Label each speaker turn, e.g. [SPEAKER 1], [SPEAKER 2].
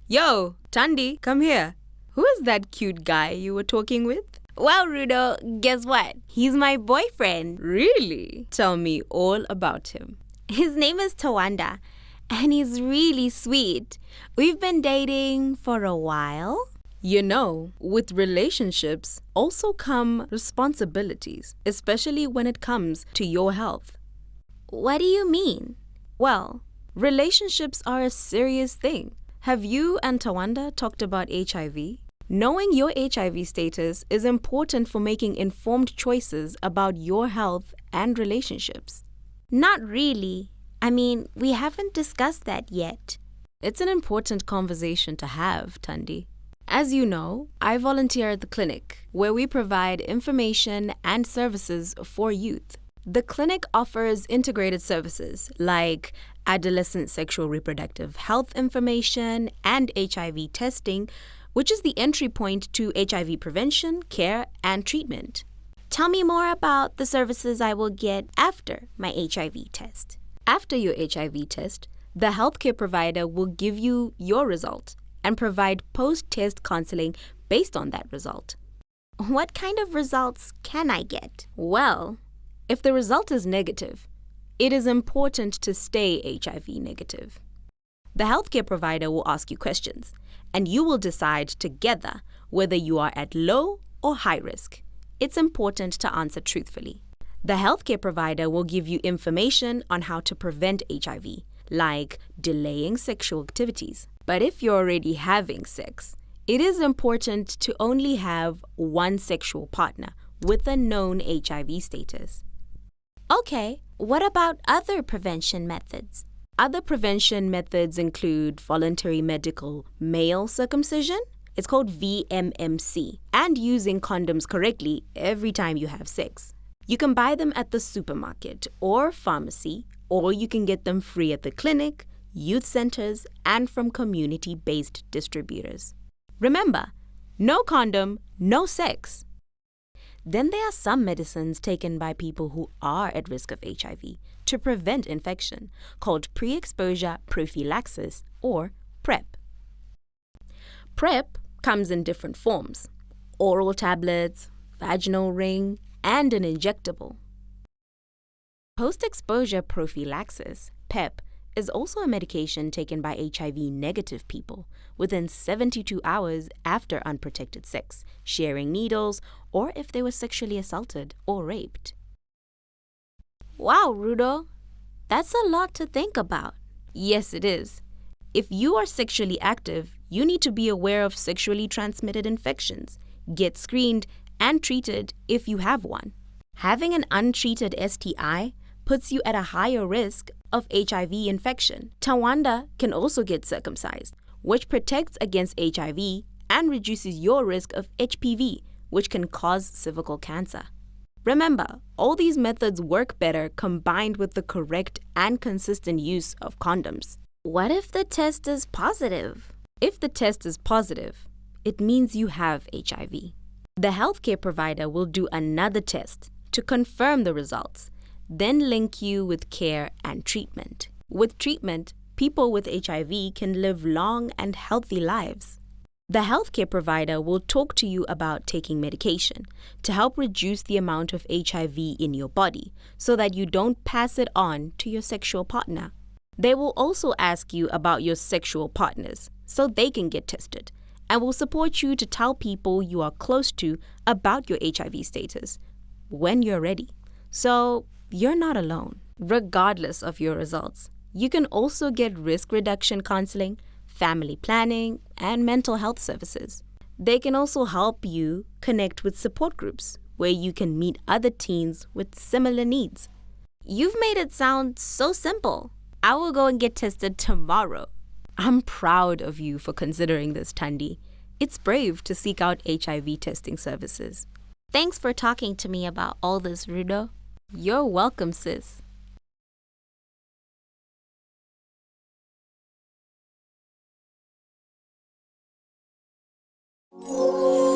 [SPEAKER 1] Yo, Tandi, come here. Who is that cute guy you were talking with?
[SPEAKER 2] Well, Rudo, guess what? He's my boyfriend.
[SPEAKER 1] Really? Tell me all about him.
[SPEAKER 2] His name is Tawanda, and he's really sweet. We've been dating for a while.
[SPEAKER 1] You know, with relationships also come responsibilities, especially when it comes to your health.
[SPEAKER 2] What do you mean?
[SPEAKER 1] Well, relationships are a serious thing. Have you and Tawanda talked about HIV? Knowing your HIV status is important for making informed choices about your health and relationships.
[SPEAKER 2] Not really. I mean, we haven't discussed that yet.
[SPEAKER 1] It's an important conversation to have, Tandi. As you know, I volunteer at the clinic, where we provide information and services for youth. The clinic offers integrated services like adolescent sexual reproductive health information and HIV testing, which is the entry point to HIV prevention, care, and treatment.
[SPEAKER 2] Tell me more about the services I will get after my HIV test.
[SPEAKER 1] After your HIV test, the healthcare provider will give you your result and provide post-test counseling based on that result.
[SPEAKER 2] What kind of results can I get?
[SPEAKER 1] Well, if the result is negative, it is important to stay HIV negative. The healthcare provider will ask you questions, and you will decide together whether you are at low or high risk. It's important to answer truthfully. The healthcare provider will give you information on how to prevent HIV, like delaying sexual activities. But if you're already having sex, it is important to only have one sexual partner with a known HIV status.
[SPEAKER 2] Okay, what about other prevention methods?
[SPEAKER 1] Other prevention methods include voluntary medical male circumcision, it's called VMMC, and using condoms correctly every time you have sex. You can buy them at the supermarket or pharmacy, or you can get them free at the clinic, youth centers, and from community-based distributors. Remember, no condom, no sex. Then there are some medicines taken by people who are at risk of HIV to prevent infection, called pre-exposure prophylaxis or PrEP. PrEP comes in different forms: oral tablets, vaginal ring, and an injectable. Post-exposure prophylaxis, PEP, is also a medication taken by HIV-negative people within 72 hours after unprotected sex, sharing needles, or if they were sexually assaulted or raped.
[SPEAKER 2] Wow, Rudo, that's a lot to think about.
[SPEAKER 1] Yes, it is. If you are sexually active, you need to be aware of sexually transmitted infections, get screened, and treated if you have one. Having an untreated STI puts you at a higher risk of HIV infection. Tawanda can also get circumcised, which protects against HIV and reduces your risk of HPV, which can cause cervical cancer. Remember, all these methods work better combined with the correct and consistent use of condoms.
[SPEAKER 2] What if the test is positive?
[SPEAKER 1] If the test is positive, it means you have HIV. The healthcare provider will do another test to confirm the results, then link you with care and treatment. With treatment, people with HIV can live long and healthy lives. The healthcare provider will talk to you about taking medication to help reduce the amount of HIV in your body so that you don't pass it on to your sexual partner. They will also ask you about your sexual partners so they can get tested, and will support you to tell people you are close to about your HIV status when you're ready. So you're not alone. Regardless of your results, you can also get risk reduction counseling, family planning, and mental health services. They can also help you connect with support groups where you can meet other teens with similar needs.
[SPEAKER 2] You've made it sound so simple. I will go and get tested tomorrow.
[SPEAKER 1] I'm proud of you for considering this, Tandi. It's brave to seek out HIV testing services.
[SPEAKER 2] Thanks for talking to me about all this, Rudo.
[SPEAKER 1] You're welcome, sis.
[SPEAKER 3] Oh